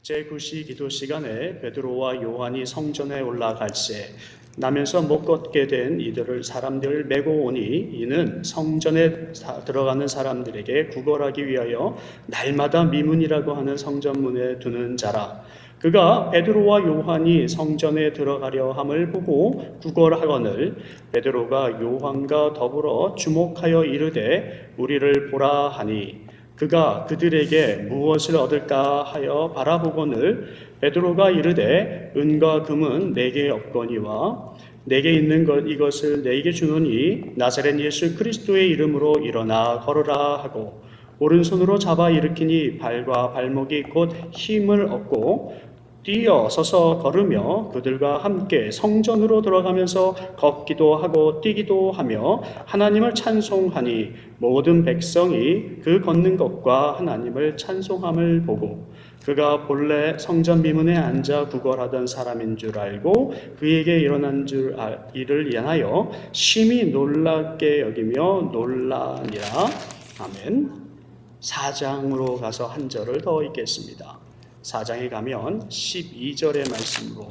제9시 기도 시간에 베드로와 요한이 성전에 올라갈새 나면서 못 걷게 된 이들을 사람들을 메고 오니 이는 성전에 들어가는 사람들에게 구걸하기 위하여 날마다 미문이라고 하는 성전문에 두는 자라. 그가 베드로와 요한이 성전에 들어가려 함을 보고 구걸하거늘 베드로가 요한과 더불어 주목하여 이르되 우리를 보라 하니 그가 그들에게 무엇을 얻을까 하여 바라보거늘 베드로가 이르되 은과 금은 내게 없거니와 내게 있는 것 이것을 내게 주노니 나사렛 예수 그리스도의 이름으로 일어나 걸으라 하고 오른손으로 잡아 일으키니 발과 발목이 곧 힘을 얻고 뛰어 서서 걸으며 그들과 함께 성전으로 들어가면서 걷기도 하고 뛰기도 하며 하나님을 찬송하니 모든 백성이 그 걷는 것과 하나님을 찬송함을 보고 그가 본래 성전 미문에 앉아 구걸하던 사람인 줄 알고 그에게 일어난 일을 인하여 심히 놀랍게 여기며 놀라니라. 아멘. 4장으로 가서 한 절을 더 읽겠습니다. 4장에 가면 12절의 말씀으로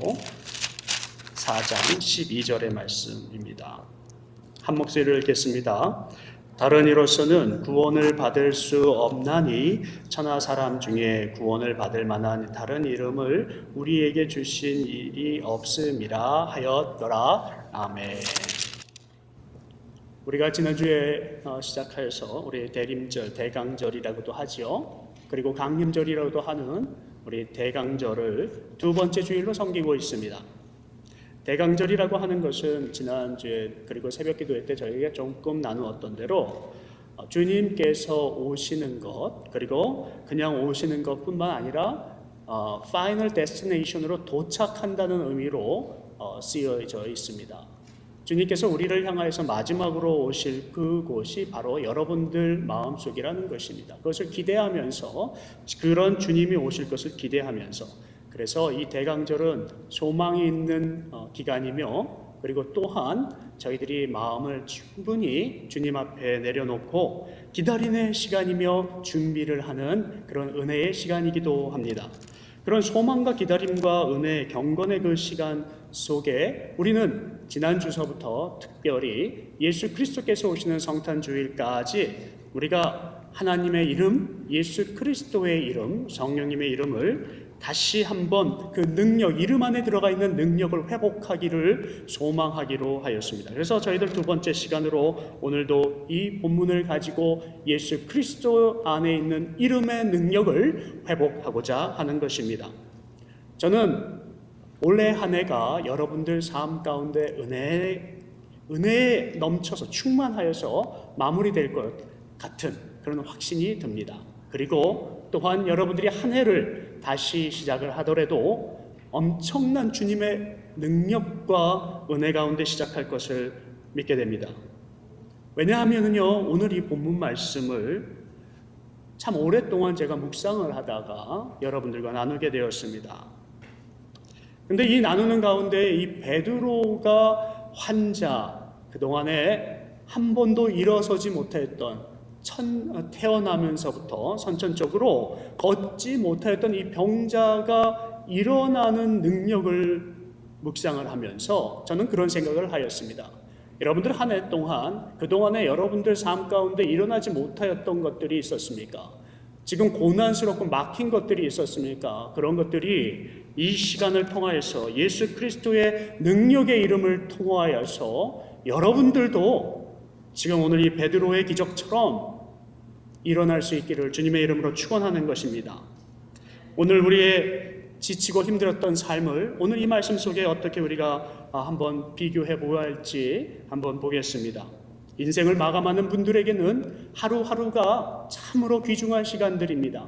4장 12절의 말씀입니다. 한 목소리를 읽겠습니다. 다른 이로서는 구원을 받을 수 없나니 천하 사람 중에 구원을 받을 만한 다른 이름을 우리에게 주신 일이 없음이라 하였더라. 아멘. 우리가 지난주에 시작하여서 우리 대림절, 대강절이라고도 하죠. 그리고 강림절이라고도 하는 우리 대강절을 두 번째 주일로 섬기고 있습니다. 대강절이라고 하는 것은 지난주에 그리고 새벽기도회 때 저희가 조금 나누었던 대로 주님께서 오시는 것 그리고 그냥 오시는 것뿐만 아니라 파이널 데스티네이션으로 도착한다는 의미로 쓰여져 있습니다. 주님께서 우리를 향하여서 마지막으로 오실 그곳이 바로 여러분들 마음속이라는 것입니다. 그것을 기대하면서 그런 주님이 오실 것을 기대하면서 그래서 이 대강절은 소망이 있는 기간이며 그리고 또한 저희들이 마음을 충분히 주님 앞에 내려놓고 기다리는 시간이며 준비를 하는 그런 은혜의 시간이기도 합니다. 그런 소망과 기다림과 은혜, 경건의 그 시간 속에 우리는 지난주서부터 특별히 예수 그리스도께서 오시는 성탄주일까지 우리가 하나님의 이름, 예수 그리스도의 이름, 성령님의 이름을 다시 한번 그 능력, 이름 안에 들어가 있는 능력을 회복하기를 소망하기로 하였습니다. 그래서 저희들 두 번째 시간으로 오늘도 이 본문을 가지고 예수 그리스도 안에 있는 이름의 능력을 회복하고자 하는 것입니다. 저는 올해 한 해가 여러분들 삶 가운데 은혜에 넘쳐서 충만하여서 마무리될 것 같은 그런 확신이 듭니다. 그리고 또한 여러분들이 한 해를 다시 시작을 하더라도 엄청난 주님의 능력과 은혜 가운데 시작할 것을 믿게 됩니다. 왜냐하면요, 오늘 이 본문 말씀을 참 오랫동안 제가 묵상을 하다가 여러분들과 나누게 되었습니다. 근데 이 나누는 가운데 이 베드로가 환자, 그동안에 한 번도 일어서지 못했던 태어나면서부터 선천적으로 걷지 못하였던 이 병자가 일어나는 능력을 묵상을 하면서 저는 그런 생각을 하였습니다. 여러분들 한 해 동안 그동안에 여러분들 삶 가운데 일어나지 못하였던 것들이 있었습니까? 지금 고난스럽고 막힌 것들이 있었습니까? 그런 것들이 이 시간을 통하여서 예수 그리스도의 능력의 이름을 통하여서 여러분들도 지금 오늘 이 베드로의 기적처럼 일어날 수 있기를 주님의 이름으로 축원하는 것입니다. 오늘 우리의 지치고 힘들었던 삶을 오늘 이 말씀 속에 어떻게 우리가 한번 비교해 보아야 할지 한번 보겠습니다. 인생을 마감하는 분들에게는 하루하루가 참으로 귀중한 시간들입니다.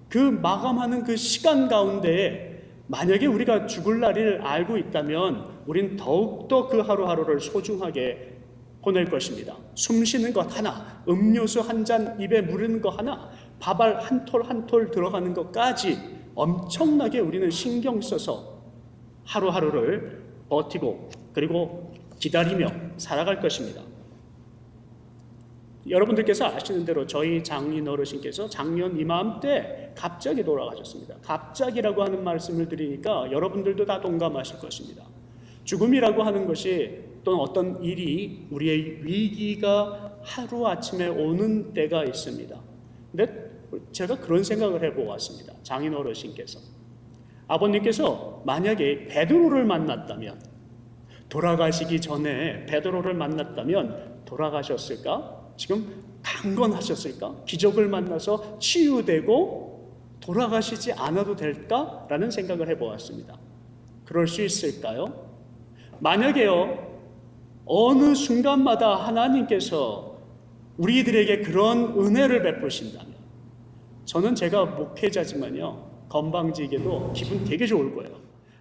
그 마감하는 그 시간 가운데 만약에 우리가 죽을 날을 알고 있다면 우린 더욱더 그 하루하루를 소중하게 보낼 것입니다. 숨 쉬는 것 하나, 음료수 한 잔 입에 무르는 것 하나, 밥알 한 톨 한 톨 들어가는 것까지 엄청나게 우리는 신경 써서 하루하루를 버티고 그리고 기다리며 살아갈 것입니다. 여러분들께서 아시는 대로 저희 장인 어르신께서 작년 이맘때 갑자기 돌아가셨습니다. 갑자기라고 하는 말씀을 드리니까 여러분들도 다 동감하실 것입니다. 죽음이라고 하는 것이 또는 어떤 일이 우리의 위기가 하루아침에 오는 때가 있습니다. 근데 제가 그런 생각을 해보았습니다. 장인 어르신께서, 아버님께서 만약에 베드로를 만났다면, 돌아가시기 전에 베드로를 만났다면 돌아가셨을까? 지금 강건하셨을까? 기적을 만나서 치유되고 돌아가시지 않아도 될까라는 생각을 해보았습니다. 그럴 수 있을까요? 만약에요, 어느 순간마다 하나님께서 우리들에게 그런 은혜를 베푸신다면, 저는 제가 목회자지만요, 건방지게도 기분 되게 좋을 거예요.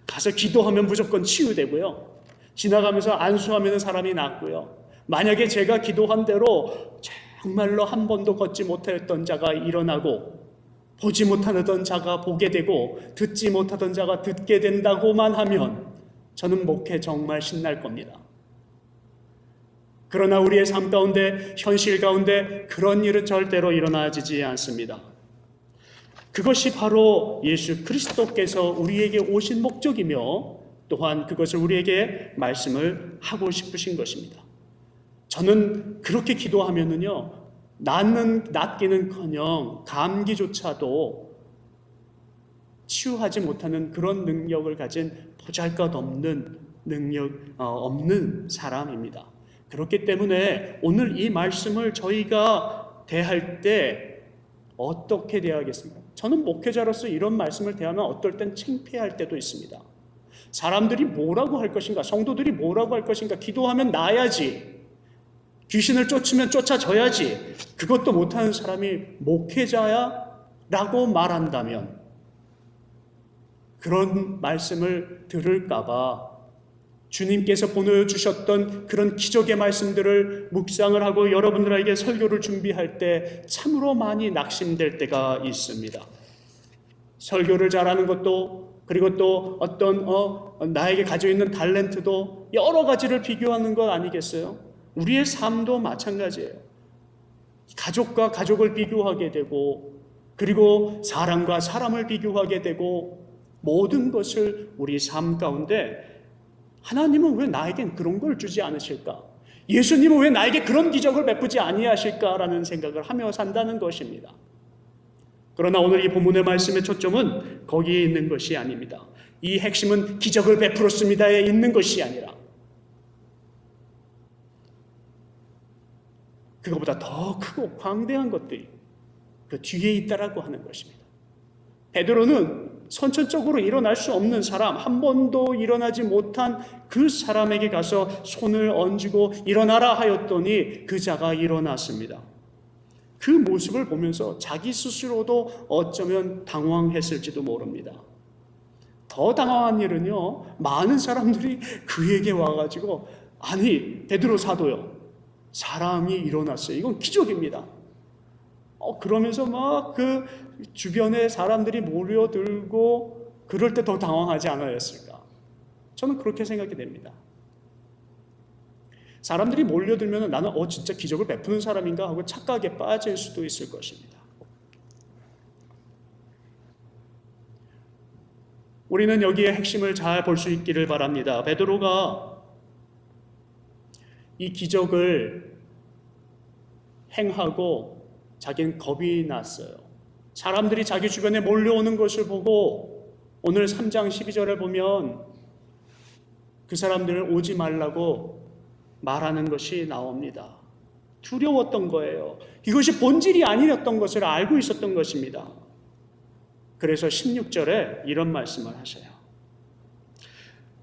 가서 기도하면 무조건 치유되고요, 지나가면서 안수하면 사람이 낫고요, 만약에 제가 기도한 대로 정말로 한 번도 걷지 못했던 자가 일어나고, 보지 못하던 자가 보게 되고, 듣지 못하던 자가 듣게 된다고만 하면 저는 목회 정말 신날 겁니다. 그러나 우리의 삶 가운데, 현실 가운데 그런 일은 절대로 일어나지지 않습니다. 그것이 바로 예수 그리스도께서 우리에게 오신 목적이며, 또한 그것을 우리에게 말씀을 하고 싶으신 것입니다. 저는 그렇게 기도하면은요, 낫기는커녕 감기조차도 치유하지 못하는 그런 능력을 가진 보잘것없는 능력 없는 사람입니다. 그렇기 때문에 오늘 이 말씀을 저희가 대할 때 어떻게 대하겠습니까? 저는 목회자로서 이런 말씀을 대하면 어떨 땐 창피할 때도 있습니다. 사람들이 뭐라고 할 것인가, 성도들이 뭐라고 할 것인가, 기도하면 나아야지, 귀신을 쫓으면 쫓아져야지, 그것도 못하는 사람이 목회자야? 라고 말한다면, 그런 말씀을 들을까봐 주님께서 보내주셨던 그런 기적의 말씀들을 묵상을 하고 여러분들에게 설교를 준비할 때 참으로 많이 낙심될 때가 있습니다. 설교를 잘하는 것도, 그리고 또 어떤 나에게 가지고 있는 탤런트도 여러 가지를 비교하는 것 아니겠어요? 우리의 삶도 마찬가지예요. 가족과 가족을 비교하게 되고, 그리고 사람과 사람을 비교하게 되고, 모든 것을 우리 삶 가운데 하나님은 왜 나에겐 그런 걸 주지 않으실까? 예수님은 왜 나에게 그런 기적을 베푸지 아니하실까라는 생각을 하며 산다는 것입니다. 그러나 오늘 이 본문의 말씀의 초점은 거기에 있는 것이 아닙니다. 이 핵심은 기적을 베풀었습니다에 있는 것이 아니라 그것보다 더 크고 광대한 것들이 그 뒤에 있다라고 하는 것입니다. 베드로는 선천적으로 일어날 수 없는 사람, 한 번도 일어나지 못한 그 사람에게 가서 손을 얹고 일어나라 하였더니 그 자가 일어났습니다. 그 모습을 보면서 자기 스스로도 어쩌면 당황했을지도 모릅니다. 더 당황한 일은요, 많은 사람들이 그에게 와가지고, 아니 베드로 사도요, 사람이 일어났어요, 이건 기적입니다. 그러면서 막 그 주변에 사람들이 몰려들고 그럴 때 더 당황하지 않았을까? 저는 그렇게 생각이 됩니다. 사람들이 몰려들면 나는 진짜 기적을 베푸는 사람인가 하고 착각에 빠질 수도 있을 것입니다. 우리는 여기에 핵심을 잘 볼 수 있기를 바랍니다. 베드로가 이 기적을 행하고 자기는 겁이 났어요. 사람들이 자기 주변에 몰려오는 것을 보고 오늘 3장 12절을 보면 그 사람들을 오지 말라고 말하는 것이 나옵니다. 두려웠던 거예요. 이것이 본질이 아니었던 것을 알고 있었던 것입니다. 그래서 16절에 이런 말씀을 하셔요.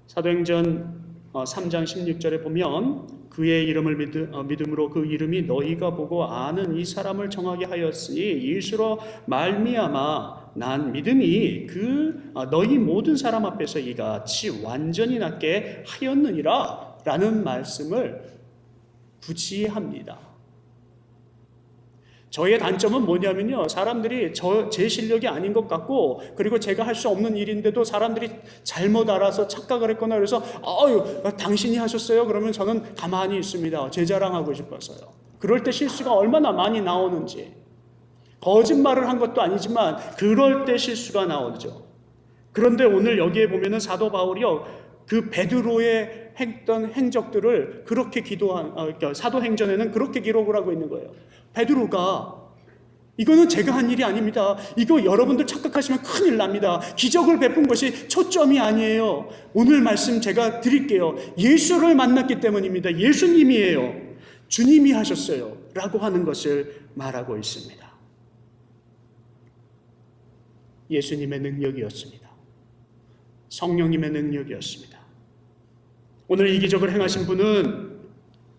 사도행전 3장 16절에 보면 그의 이름을 믿음으로 그 이름이 너희가 보고 아는 이 사람을 정하게 하였으니 예수로 말미암아 난 믿음이 너희 모든 사람 앞에서 이같이 완전히 낫게 하였느니라 라는 말씀을 굳이 합니다. 저의 단점은 뭐냐면요, 사람들이 제 실력이 아닌 것 같고, 그리고 제가 할 수 없는 일인데도 사람들이 잘못 알아서 착각을 했거나 그래서 당신이 하셨어요? 그러면 저는 가만히 있습니다. 제 자랑하고 싶어서요. 그럴 때 실수가 얼마나 많이 나오는지. 거짓말을 한 것도 아니지만 그럴 때 실수가 나오죠. 그런데 오늘 여기에 보면은 사도 바울이요, 그 베드로의 했던 행적들을 그렇게 사도행전에는 그렇게 기록을 하고 있는 거예요. 베드로가 이거는 제가 한 일이 아닙니다. 이거 여러분들 착각하시면 큰일 납니다. 기적을 베푼 것이 초점이 아니에요. 오늘 말씀 제가 드릴게요. 예수를 만났기 때문입니다. 예수님이에요. 주님이 하셨어요. 라고 하는 것을 말하고 있습니다. 예수님의 능력이었습니다. 성령님의 능력이었습니다. 오늘 이 기적을 행하신 분은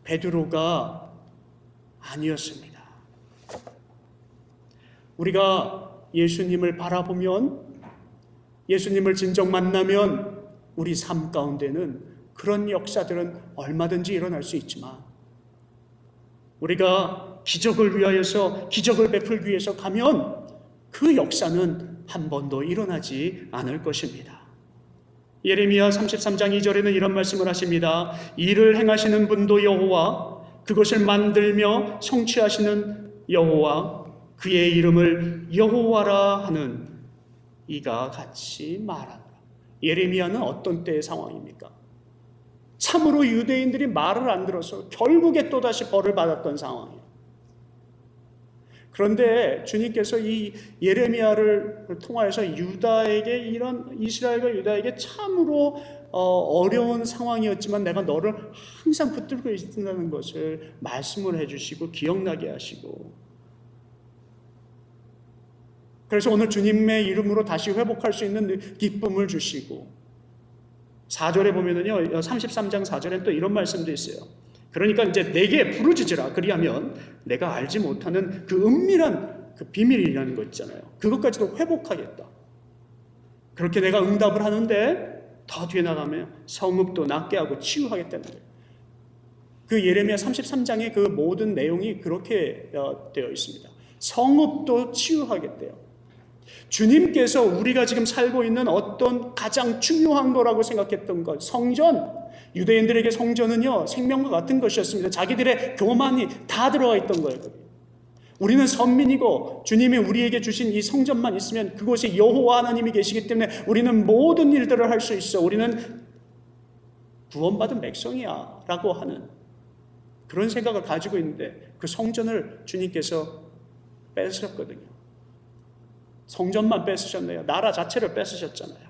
베드로가 아니었습니다. 우리가 예수님을 바라보면, 예수님을 진정 만나면 우리 삶 가운데는 그런 역사들은 얼마든지 일어날 수 있지만, 우리가 기적을 위하여서, 기적을 베풀기 위해서 가면 그 역사는 한 번도 일어나지 않을 것입니다. 예레미야 33장 2절에는 이런 말씀을 하십니다. 이를 행하시는 분도 여호와, 그것을 만들며 성취하시는 여호와, 그의 이름을 여호와라 하는 이가 같이 말하노라. 예레미야는 어떤 때의 상황입니까? 참으로 유대인들이 말을 안 들어서 결국에 또다시 벌을 받았던 상황이에요. 그런데 주님께서 이 예레미야를 통하여서 유다에게, 이런 이스라엘과 유다에게 참으로 어려운 상황이었지만 내가 너를 항상 붙들고 있다는 것을 말씀을 해주시고 기억나게 하시고, 그래서 오늘 주님의 이름으로 다시 회복할 수 있는 기쁨을 주시고, 4절에 보면은요, 33장 4절에 또 이런 말씀도 있어요. 그러니까 이제 내게 부르짖으라. 그리하면 내가 알지 못하는 그 은밀한 그 비밀이라는 거 있잖아요. 그것까지도 회복하겠다. 그렇게 내가 응답을 하는데 더 뒤에 나가면 성읍도 낫게 하고 치유하겠다는 거예요. 그 예레미야 33장의 그 모든 내용이 그렇게 되어 있습니다. 성읍도 치유하겠대요. 주님께서 우리가 지금 살고 있는 어떤 가장 중요한 거라고 생각했던 것, 성전, 유대인들에게 성전은요 생명과 같은 것이었습니다. 자기들의 교만이 다 들어가 있던 거예요. 우리는 선민이고 주님이 우리에게 주신 이 성전만 있으면 그곳에 여호와 하나님이 계시기 때문에 우리는 모든 일들을 할 수 있어, 우리는 구원받은 백성이야 라고 하는 그런 생각을 가지고 있는데, 그 성전을 주님께서 뺏으셨거든요. 성전만 뺏으셨네요. 나라 자체를 뺏으셨잖아요.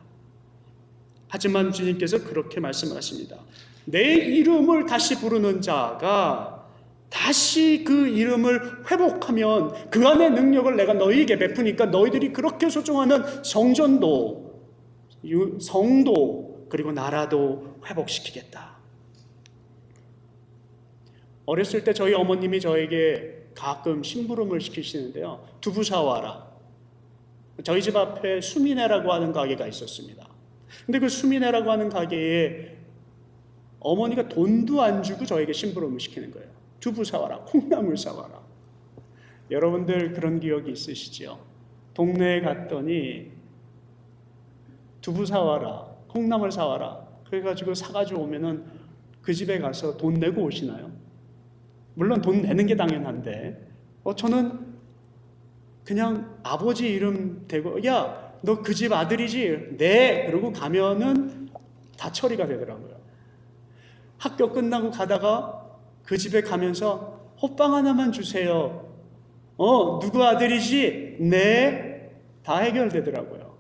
하지만 주님께서 그렇게 말씀을 하십니다. 내 이름을 다시 부르는 자가 다시 그 이름을 회복하면 그 안의 능력을 내가 너희에게 베푸니까 너희들이 그렇게 소중하는 성전도, 성도, 그리고 나라도 회복시키겠다. 어렸을 때 저희 어머님이 저에게 가끔 심부름을 시키시는데요, 두부 사와라. 저희 집 앞에 수미네라고 하는 가게가 있었습니다. 근데 그 수미네라고 하는 가게에 어머니가 돈도 안 주고 저에게 심부름을 시키는 거예요. 두부 사와라, 콩나물 사와라. 여러분들 그런 기억이 있으시죠? 동네에 갔더니 두부 사와라, 콩나물 사와라, 그래가지고 사가지고 오면은 그 집에 가서 돈 내고 오시나요? 물론 돈 내는 게 당연한데, 저는 그냥 아버지 이름 대고, 야, 너 그 집 아들이지? 네. 그러고 가면은 다 처리가 되더라고요. 학교 끝나고 가다가 그 집에 가면서 호빵 하나만 주세요. 누구 아들이지? 네. 다 해결되더라고요.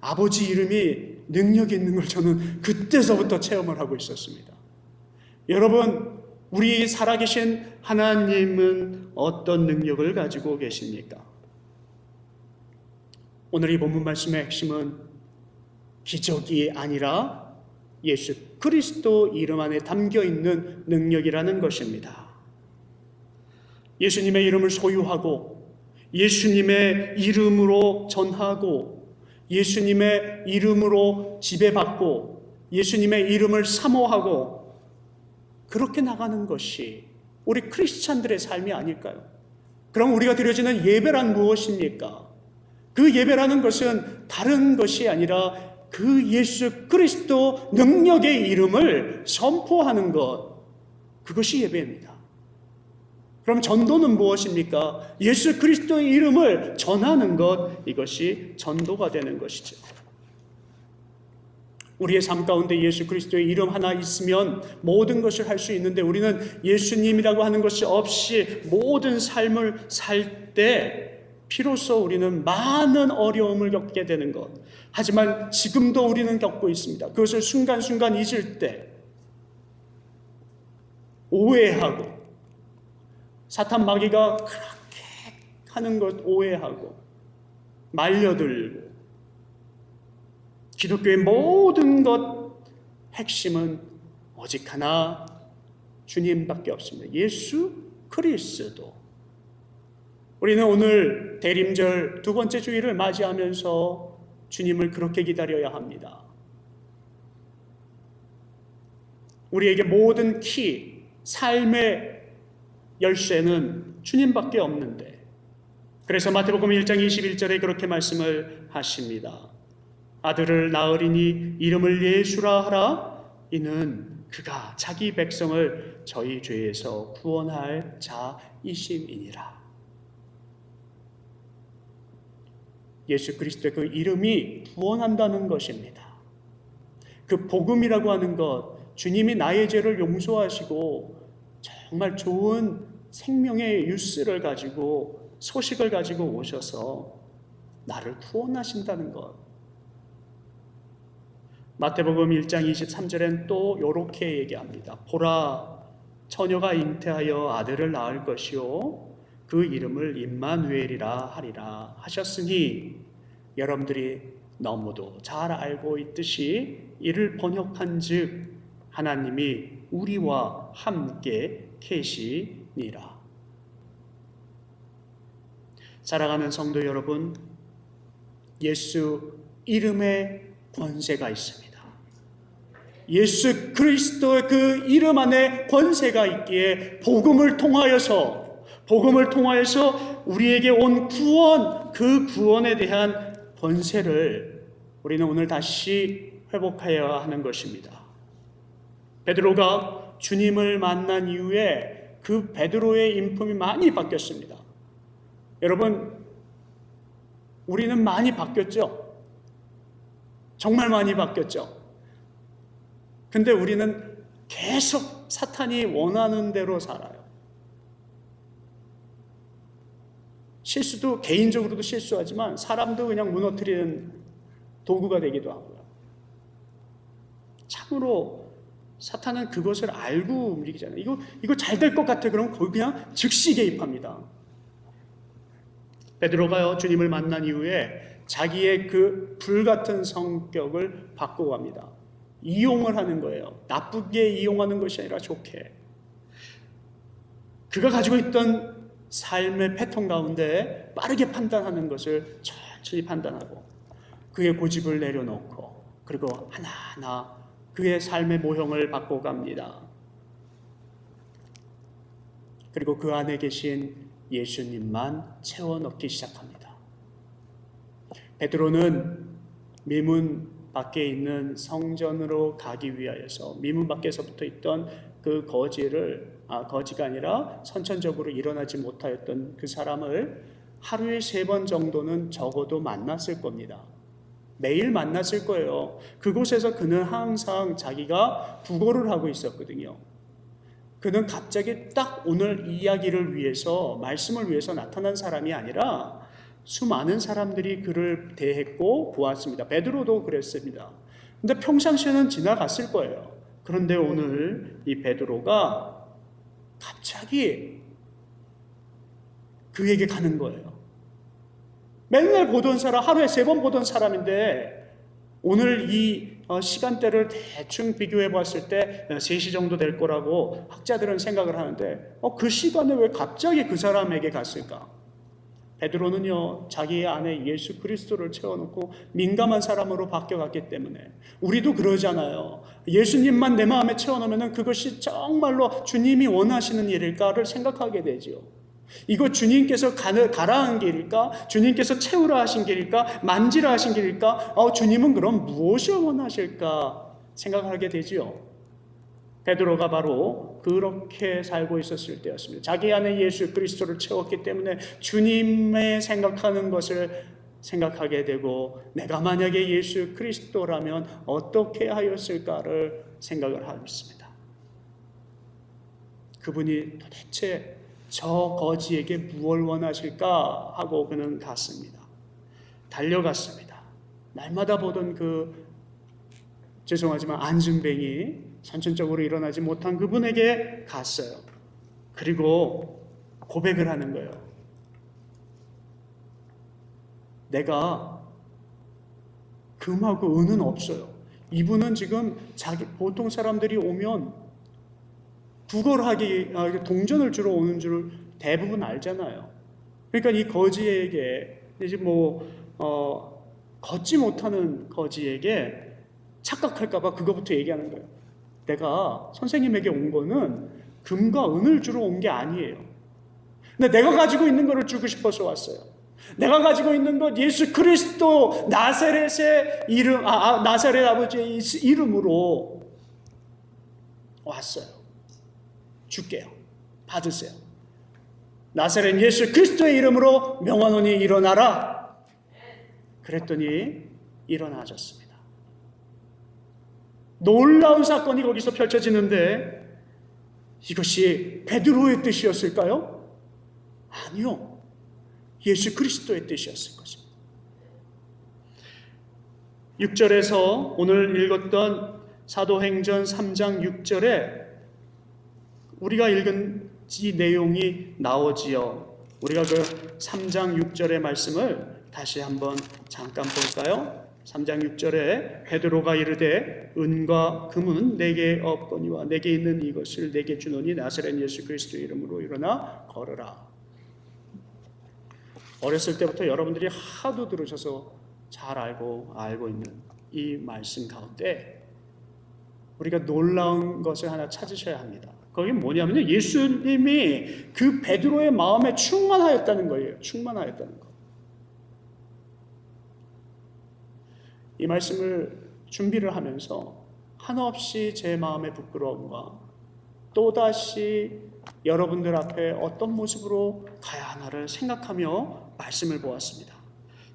아버지 이름이 능력이 있는 걸 저는 그때서부터 체험을 하고 있었습니다. 여러분, 우리 살아계신 하나님은 어떤 능력을 가지고 계십니까? 오늘 이 본문 말씀의 핵심은 기적이 아니라 예수 그리스도 이름 안에 담겨있는 능력이라는 것입니다. 예수님의 이름을 소유하고 예수님의 이름으로 전하고 예수님의 이름으로 지배받고 예수님의 이름을 사모하고 그렇게 나가는 것이 우리 크리스찬들의 삶이 아닐까요? 그럼 우리가 드려지는 예배란 무엇입니까? 그 예배라는 것은 다른 것이 아니라 그 예수 그리스도 능력의 이름을 선포하는 것, 그것이 예배입니다. 그럼 전도는 무엇입니까? 예수 그리스도의 이름을 전하는 것, 이것이 전도가 되는 것이죠. 우리의 삶 가운데 예수 그리스도의 이름 하나 있으면 모든 것을 할 수 있는데, 우리는 예수님이라고 하는 것이 없이 모든 삶을 살 때 비로소 우리는 많은 어려움을 겪게 되는 것. 하지만 지금도 우리는 겪고 있습니다. 그것을 순간순간 잊을 때 오해하고, 사탄 마귀가 그렇게 하는 것 오해하고 말려들고, 기독교의 모든 것 핵심은 오직 하나, 주님밖에 없습니다. 예수 그리스도. 우리는 오늘 대림절 두 번째 주일을 맞이하면서 주님을 그렇게 기다려야 합니다. 우리에게 모든 키, 삶의 열쇠는 주님밖에 없는데, 그래서 마태복음 1장 21절에 그렇게 말씀을 하십니다. 아들을 낳으리니 이름을 예수라 하라. 이는 그가 자기 백성을 저희 죄에서 구원할 자이심이니라. 예수 그리스도의 그 이름이 구원한다는 것입니다. 그 복음이라고 하는 것, 주님이 나의 죄를 용서하시고 정말 좋은 생명의 뉴스를 가지고, 소식을 가지고 오셔서 나를 구원하신다는 것. 마태복음 1장 23절엔 또 이렇게 얘기합니다. 보라, 처녀가 잉태하여 아들을 낳을 것이요 그 이름을 임마누엘이라 하리라 하셨으니, 여러분들이 너무도 잘 알고 있듯이 이를 번역한즉 하나님이 우리와 함께 계시니라. 사랑하는 성도 여러분, 예수 이름에 권세가 있습니다. 예수 그리스도의 그 이름 안에 권세가 있기에 복음을 통하여서 우리에게 온 구원, 그 구원에 대한 권세를 우리는 오늘 다시 회복해야 하는 것입니다. 베드로가 주님을 만난 이후에 그 베드로의 인품이 많이 바뀌었습니다. 여러분, 우리는 많이 바뀌었죠? 정말 많이 바뀌었죠? 근데 우리는 계속 사탄이 원하는 대로 살아요. 실수도, 개인적으로도 실수하지만 사람도 그냥 무너뜨리는 도구가 되기도 하고요. 참으로 사탄은 그것을 알고 움직이잖아요. 이거 잘 될 것 같아. 그럼 거기 그냥 즉시 개입합니다. 베드로가요, 주님을 만난 이후에 자기의 그 불같은 성격을 바꿔갑니다. 이용을 하는 거예요. 나쁘게 이용하는 것이 아니라 좋게. 그가 가지고 있던 삶의 패턴 가운데 빠르게 판단하는 것을 천천히 판단하고, 그의 고집을 내려놓고, 그리고 하나하나 그의 삶의 모형을 바꿔갑니다. 그리고 그 안에 계신 예수님만 채워넣기 시작합니다. 베드로는 미문 밖에 있는 성전으로 가기 위하여서 미문 밖에서부터 있던 그 거지가 아니라 선천적으로 일어나지 못하였던 그 사람을 하루에 3번 정도는 적어도 만났을 겁니다. 매일 만났을 거예요. 그곳에서 그는 항상 자기가 구걸을 하고 있었거든요. 그는 갑자기 딱 오늘 이야기를 위해서, 말씀을 위해서 나타난 사람이 아니라 수많은 사람들이 그를 대했고 보았습니다. 베드로도 그랬습니다. 근데 평상시에는 지나갔을 거예요. 그런데 오늘 이 베드로가 갑자기 그에게 가는 거예요. 맨날 보던 사람, 하루에 3번 보던 사람인데 오늘 이 시간대를 대충 비교해 봤을 때 3시 정도 될 거라고 학자들은 생각을 하는데 그 시간에 왜 갑자기 그 사람에게 갔을까? 베드로는요, 자기 안에 예수 그리스도를 채워놓고 민감한 사람으로 바뀌어갔기 때문에. 우리도 그러잖아요. 예수님만 내 마음에 채워놓으면 그것이 정말로 주님이 원하시는 일일까를 생각하게 되죠. 이거 주님께서 가라 한 길일까? 주님께서 채우라 하신 길일까? 만지라 하신 길일까? 주님은 그럼 무엇을 원하실까? 생각하게 되지요. 베드로가 바로 그렇게 살고 있었을 때였습니다. 자기 안에 예수 그리스도를 채웠기 때문에 주님의 생각하는 것을 생각하게 되고, 내가 만약에 예수 그리스도라면 어떻게 하였을까를 생각을 하고 있습니다. 그분이 도대체 저 거지에게 무엇을 원하실까 하고 그는 갔습니다. 달려갔습니다. 날마다 보던 죄송하지만 안진뱅이, 선천적으로 일어나지 못한 그분에게 갔어요. 그리고 고백을 하는 거예요. 내가 금하고 은은 없어요. 이분은 지금 보통 사람들이 오면 구걸하기, 동전을 주러 오는 줄 대부분 알잖아요. 그러니까 이 거지에게, 이제 걷지 못하는 거지에게 착각할까봐 그거부터 얘기하는 거예요. 내가 선생님에게 온 거는 금과 은을 주러 온 게 아니에요. 근데 내가 가지고 있는 거를 주고 싶어서 왔어요. 내가 가지고 있는 것, 예수 그리스도 나사렛의 이름, 나사렛 아버지의 이름으로 왔어요. 줄게요. 받으세요. 나사렛 예수 그리스도의 이름으로 명하노니 일어나라. 그랬더니 일어나졌습니다. 놀라운 사건이 거기서 펼쳐지는데, 이것이 베드로의 뜻이었을까요? 아니요. 예수 그리스도의 뜻이었을 것입니다. 6절에서 오늘 읽었던 사도행전 3장 6절에 우리가 읽은 이 내용이 나오지요. 우리가 그 3장 6절의 말씀을 다시 한번 잠깐 볼까요? 3장 6절에 베드로가 이르되 은과 금은 내게 없거니와 내게 있는 이것을 내게 주노니 나사렛 예수 그리스도 이름으로 일어나 걸으라. 어렸을 때부터 여러분들이 하도 들으셔서 잘 알고 있는 이 말씀 가운데 우리가 놀라운 것을 하나 찾으셔야 합니다. 그게 뭐냐면요, 예수님이 그 베드로의 마음에 충만하였다는 거예요. 충만하였다는 거. 이 말씀을 준비를 하면서 한없이 제 마음의 부끄러움과 또다시 여러분들 앞에 어떤 모습으로 가야 하나를 생각하며 말씀을 보았습니다.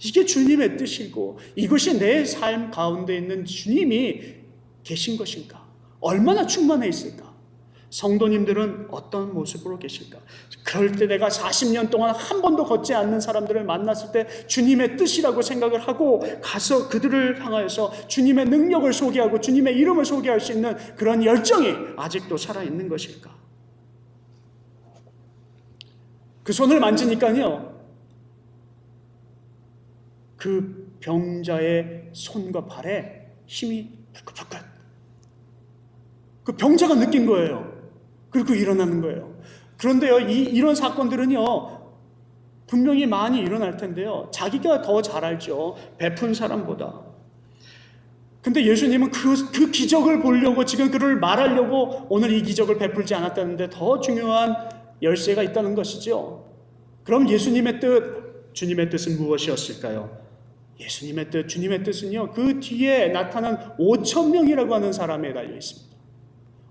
이게 주님의 뜻이고 이것이 내 삶 가운데 있는 주님이 계신 것인가? 얼마나 충만해 있을까? 성도님들은 어떤 모습으로 계실까? 그럴 때 내가 40년 동안 한 번도 걷지 않는 사람들을 만났을 때 주님의 뜻이라고 생각을 하고 가서 그들을 향하여서 주님의 능력을 소개하고 주님의 이름을 소개할 수 있는 그런 열정이 아직도 살아있는 것일까? 그 손을 만지니까요, 그 병자의 손과 발에 힘이 불긋불긋, 그 병자가 느낀 거예요. 그리고 일어나는 거예요. 그런데요, 이런 사건들은요 분명히 많이 일어날 텐데요, 자기가 더 잘 알죠, 베푼 사람보다. 근데 예수님은 그 기적을 보려고 지금 그를 말하려고 오늘 이 기적을 베풀지 않았다는데 더 중요한 열쇠가 있다는 것이죠. 그럼 예수님의 뜻, 주님의 뜻은 무엇이었을까요? 예수님의 뜻, 주님의 뜻은요, 그 뒤에 나타난 5,000명이라고 하는 사람에 달려 있습니다.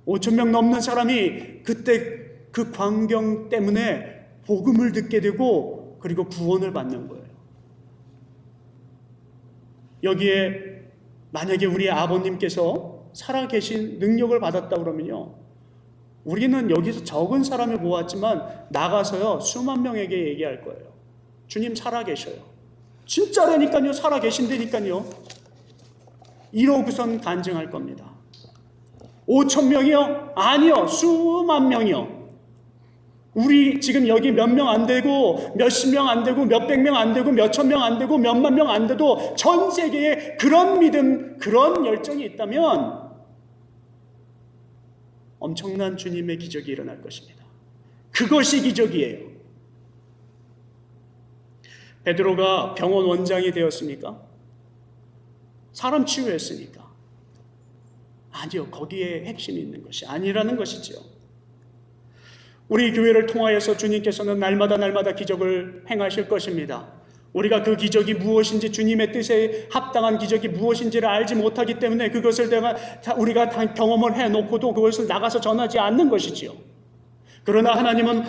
5,000명 넘는 사람이 그때 그 광경 때문에 복음을 듣게 되고 그리고 구원을 받는 거예요. 여기에 만약에 우리 아버님께서 살아계신 능력을 받았다 그러면요, 우리는 여기서 적은 사람을 모았지만 나가서요 수만 명에게 얘기할 거예요. 주님 살아계셔요. 진짜라니까요. 살아계신다니까요. 이러고선 간증할 겁니다. 5,000명이요? 아니요. 수만 명이요. 우리 지금 여기 몇 명 안 되고 몇십 명 안 되고 몇백 명 안 되고 몇천 명 안 되고 몇만 명 안 돼도 전 세계에 그런 믿음, 그런 열정이 있다면 엄청난 주님의 기적이 일어날 것입니다. 그것이 기적이에요. 베드로가 병원 원장이 되었습니까? 사람 치유했으니까? 아니요. 거기에 핵심이 있는 것이 아니라는 것이죠. 우리 교회를 통하여서 주님께서는 날마다 기적을 행하실 것입니다. 우리가 그 기적이 무엇인지, 주님의 뜻에 합당한 기적이 무엇인지를 알지 못하기 때문에 그것을 우리가 다 경험을 해놓고도 그것을 나가서 전하지 않는 것이지요. 그러나 하나님은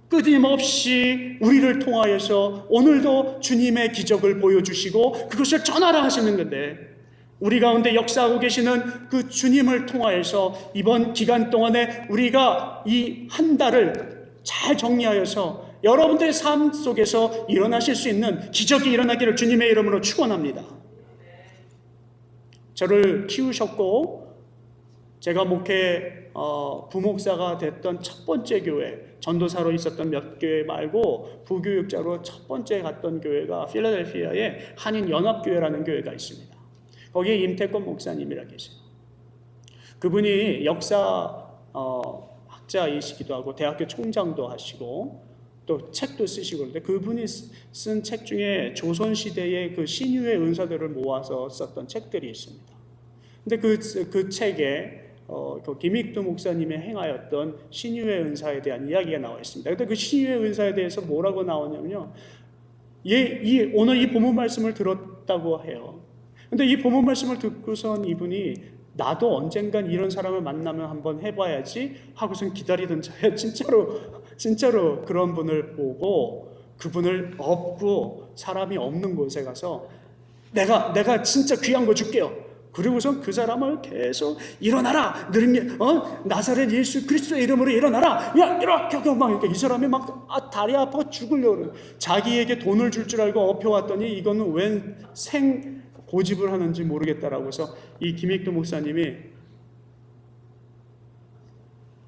끊임없이 우리를 통하여서 오늘도 주님의 기적을 보여주시고 그것을 전하라 하시는 건데, 우리 가운데 역사하고 계시는 그 주님을 통하여서 이번 기간 동안에 우리가 이 한 달을 잘 정리하여서 여러분들의 삶 속에서 일어나실 수 있는 기적이 일어나기를 주님의 이름으로 축원합니다. 저를 키우셨고 제가 부목사가 됐던 첫 번째 교회, 전도사로 있었던 몇 교회 말고 부교육자로 첫 번째 갔던 교회가 필라델피아에 한인연합교회라는 교회가 있습니다. 거기에 임태권 목사님이라 계세요. 그분이 역사 학자이시기도 하고 대학교 총장도 하시고 또 책도 쓰시고, 그런데 그분이 쓴 책 중에 조선시대의 그 신유의 은사들을 모아서 썼던 책들이 있습니다. 근데 그 책에 김익두 목사님의 행하였던 신유의 은사에 대한 이야기가 나와 있습니다. 근데 그 신유의 은사에 대해서 뭐라고 나오냐면요, 오늘 이 본문 말씀을 들었다고 해요. 근데 이 본문 말씀을 듣고선 이분이 나도 언젠간 이런 사람을 만나면 한번 해봐야지 하고선 기다리던 차에 진짜로 그런 분을 보고 그분을 업고 사람이 없는 곳에 가서 내가 진짜 귀한 거 줄게요. 그리고선 그 사람을 계속 일어나라, 나사렛 예수 그리스도의 이름으로 일어나라, 야 이렇게 막 이 사람이 막 다리 아파 죽으려고 자기에게 돈을 줄 줄 알고 업혀왔더니 이거는 웬 고집을 하는지 모르겠다라고 해서 이 김익도 목사님이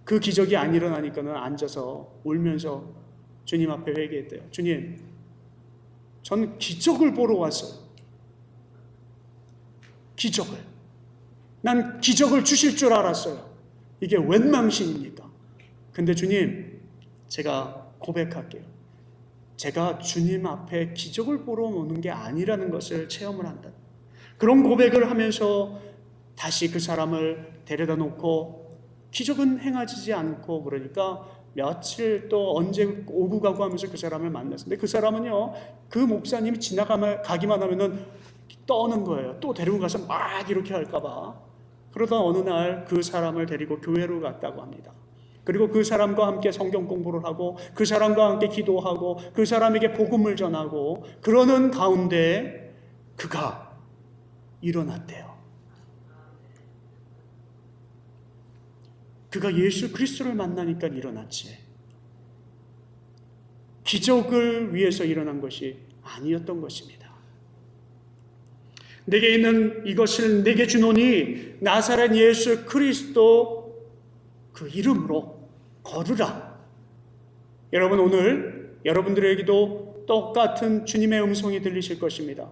그 기적이 안 일어나니까는 앉아서 울면서 주님 앞에 회개했대요. 주님, 전 기적을 보러 왔어요. 기적을. 난 기적을 주실 줄 알았어요. 이게 웬 망신입니까? 근데 주님, 제가 고백할게요. 제가 주님 앞에 기적을 보러 오는 게 아니라는 것을 체험을 한다. 그런 고백을 하면서 다시 그 사람을 데려다 놓고 기적은 행하지 않고, 그러니까 며칠 또 언제 오고 가고 하면서 그 사람을 만났는데 그 사람은요, 그 목사님이 가기만 하면은 떠는 거예요. 또 데리고 가서 막 이렇게 할까봐. 그러다 어느 날 그 사람을 데리고 교회로 갔다고 합니다. 그리고 그 사람과 함께 성경 공부를 하고 그 사람과 함께 기도하고 그 사람에게 복음을 전하고 그러는 가운데 그가 일어났대요. 그가 예수 그리스도를 만나니까 일어났지, 기적을 위해서 일어난 것이 아니었던 것입니다. 내게 있는 이것을 내게 주노니 나사렛 예수 그리스도 그 이름으로 걸으라. 여러분, 오늘 여러분들에게도 똑같은 주님의 음성이 들리실 것입니다.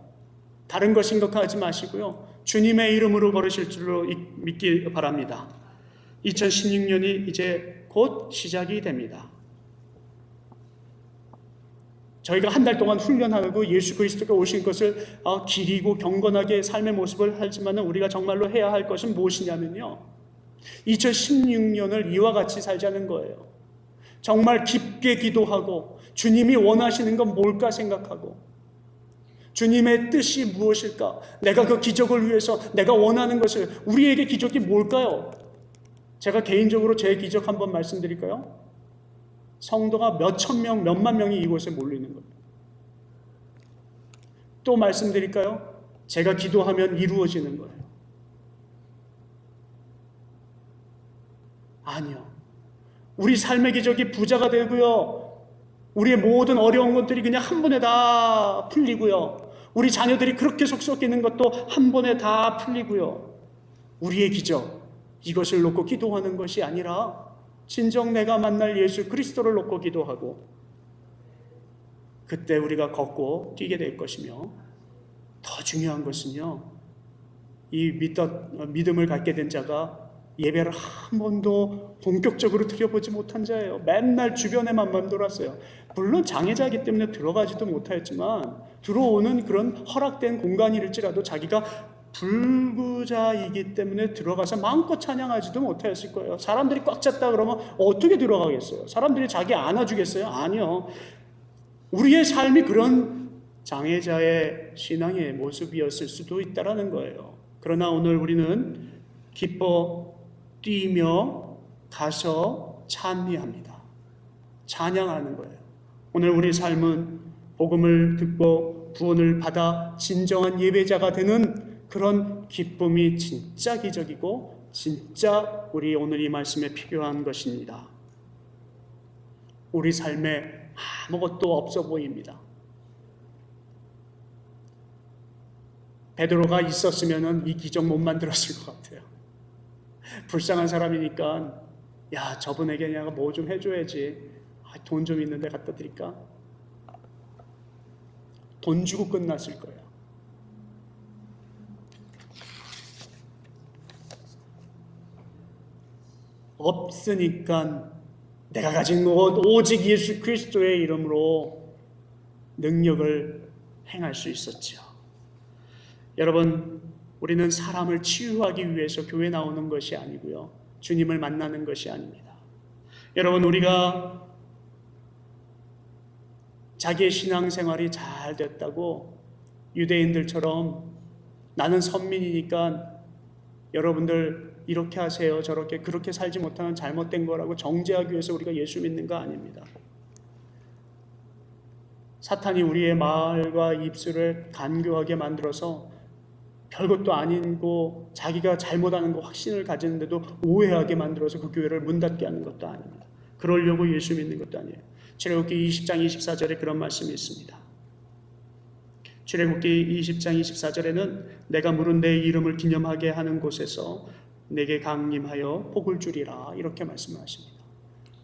다른 것 생각하지 마시고요, 주님의 이름으로 걸으실 줄로 믿기 바랍니다. 2016년이 이제 곧 시작이 됩니다. 저희가 한 달 동안 훈련하고 예수 그리스도가 오신 것을 기리고 경건하게 삶의 모습을 하지만 우리가 정말로 해야 할 것은 무엇이냐면요, 2016년을 이와 같이 살자는 거예요. 정말 깊게 기도하고 주님이 원하시는 건 뭘까 생각하고 주님의 뜻이 무엇일까? 내가 그 기적을 위해서 내가 원하는 것을, 우리에게 기적이 뭘까요? 제가 개인적으로 제 기적 한번 말씀드릴까요? 성도가 몇천 명, 몇만 명이 이곳에 몰리는 거예요. 또 말씀드릴까요? 제가 기도하면 이루어지는 거예요. 아니요. 우리 삶의 기적이 부자가 되고요, 우리의 모든 어려운 것들이 그냥 한 번에 다 풀리고요, 우리 자녀들이 그렇게 속썩이는 것도 한 번에 다 풀리고요, 우리의 기적, 이것을 놓고 기도하는 것이 아니라 진정 내가 만날 예수 그리스도를 놓고 기도하고 그때 우리가 걷고 뛰게 될 것이며, 더 중요한 것은요, 이 믿음을 갖게 된 자가 예배를 한 번도 본격적으로 드려보지 못한 자예요. 맨날 주변에만 돌았어요. 물론 장애자이기 때문에 들어가지도 못하였지만 들어오는 그런 허락된 공간일지라도 자기가 불구자이기 때문에 들어가서 마음껏 찬양하지도 못하였을 거예요. 사람들이 꽉 찼다 그러면 어떻게 들어가겠어요? 사람들이 자기 안아주겠어요? 아니요. 우리의 삶이 그런 장애자의 신앙의 모습이었을 수도 있다라는 거예요. 그러나 오늘 우리는 기뻐 뛰며 가서 찬미합니다. 찬양하는 거예요. 오늘 우리 삶은 복음을 듣고 구원을 받아 진정한 예배자가 되는 그런 기쁨이 진짜 기적이고 진짜 우리 오늘 이 말씀에 필요한 것입니다. 우리 삶에 아무것도 없어 보입니다. 베드로가 있었으면 이 기적 못 만들었을 것 같아요. 불쌍한 사람이니까 야, 저분에게 내가 뭐 좀 해줘야지. 돈 좀 있는데 갖다 드릴까? 돈 주고 끝났을 거예요. 없으니까 내가 가진 것 오직 예수 그리스도의 이름으로 능력을 행할 수 있었죠. 여러분, 우리는 사람을 치유하기 위해서 교회 나오는 것이 아니고요, 주님을 만나는 것이 아닙니다. 여러분, 우리가 자기의 신앙생활이 잘 됐다고 유대인들처럼 나는 선민이니까 여러분들 이렇게 하세요, 저렇게, 그렇게 살지 못하는 잘못된 거라고 정죄하기 위해서 우리가 예수 믿는 거 아닙니다. 사탄이 우리의 말과 입술을 간교하게 만들어서 별것도 아니고 자기가 잘못하는 거 확신을 가지는데도 오해하게 만들어서 그 교회를 문 닫게 하는 것도 아닙니다. 그러려고 예수 믿는 것도 아니에요. 출애굽기 20장 24절에 그런 말씀이 있습니다. 출애굽기 20장 24절에는 내가 물은 내 이름을 기념하게 하는 곳에서 내게 강림하여 복을 주리라, 이렇게 말씀하십니다.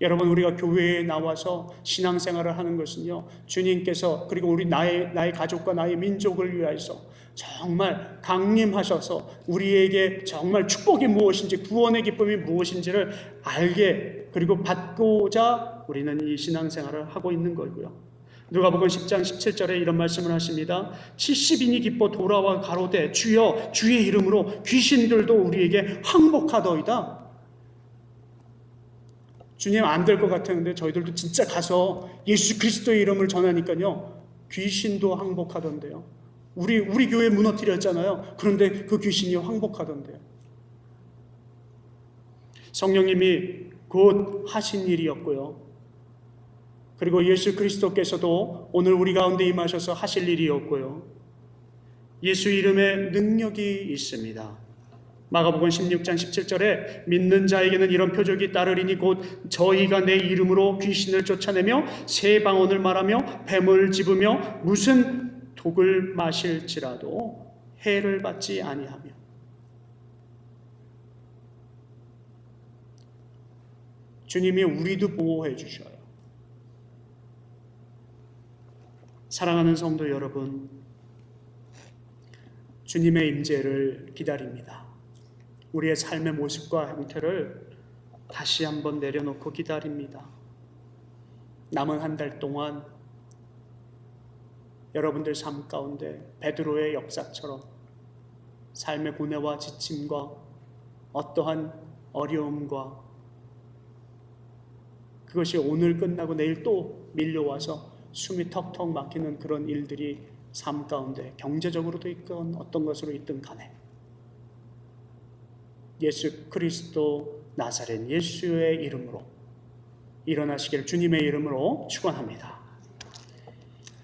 여러분, 우리가 교회에 나와서 신앙생활을 하는 것은요, 주님께서 그리고 우리 나의 가족과 나의 민족을 위하여서 정말 강림하셔서 우리에게 정말 축복이 무엇인지, 구원의 기쁨이 무엇인지를 알게 그리고 받고자 우리는 이 신앙생활을 하고 있는 거고요. 누가복음 10장 17절에 이런 말씀을 하십니다. 70인이 기뻐 돌아와 가로되 주여 주의 이름으로 귀신들도 우리에게 항복하더이다. 주님 안 될 것 같았는데 저희들도 진짜 가서 예수 그리스도의 이름을 전하니까요, 귀신도 항복하던데요. 우리 교회 무너뜨렸잖아요. 그런데 그 귀신이 항복하던데요. 성령님이 곧 하신 일이었고요. 그리고 예수 그리스도께서도 오늘 우리 가운데 임하셔서 하실 일이었고요. 예수 이름에 능력이 있습니다. 마가복음 16장 17절에 믿는 자에게는 이런 표적이 따르리니 곧 저희가 내 이름으로 귀신을 쫓아내며 새 방언을 말하며 뱀을 집으며 무슨 독을 마실지라도 해를 받지 아니하며. 주님이 우리도 보호해 주셔요. 사랑하는 성도 여러분, 주님의 임재를 기다립니다. 우리의 삶의 모습과 형태를 다시 한번 내려놓고 기다립니다. 남은 한 달 동안 여러분들 삶 가운데 베드로의 역사처럼 삶의 고뇌와 지침과 어떠한 어려움과 그것이 오늘 끝나고 내일 또 밀려와서 숨이 턱턱 막히는 그런 일들이 삶 가운데 경제적으로도 있건 어떤 것으로 있든 간에 예수 그리스도 나사렛 예수의 이름으로 일어나시길 주님의 이름으로 축원합니다.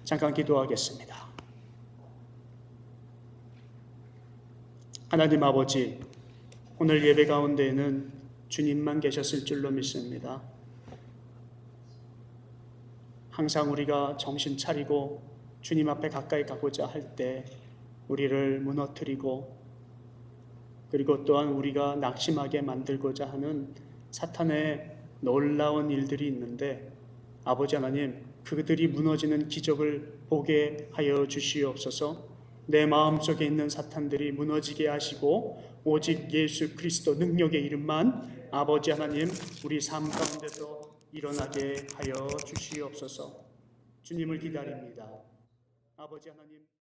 잠깐 기도하겠습니다. 하나님 아버지, 오늘 예배 가운데에는 주님만 계셨을 줄로 믿습니다. 항상 우리가 정신 차리고 주님 앞에 가까이 가고자 할 때 우리를 무너뜨리고 그리고 또한 우리가 낙심하게 만들고자 하는 사탄의 놀라운 일들이 있는데, 아버지 하나님, 그들이 무너지는 기적을 보게 하여 주시옵소서. 내 마음속에 있는 사탄들이 무너지게 하시고 오직 예수 그리스도 능력의 이름만 아버지 하나님 우리 삶 가운데서 일어나게 하여 주시옵소서. 주님을 기다립니다. 아버지 하나님.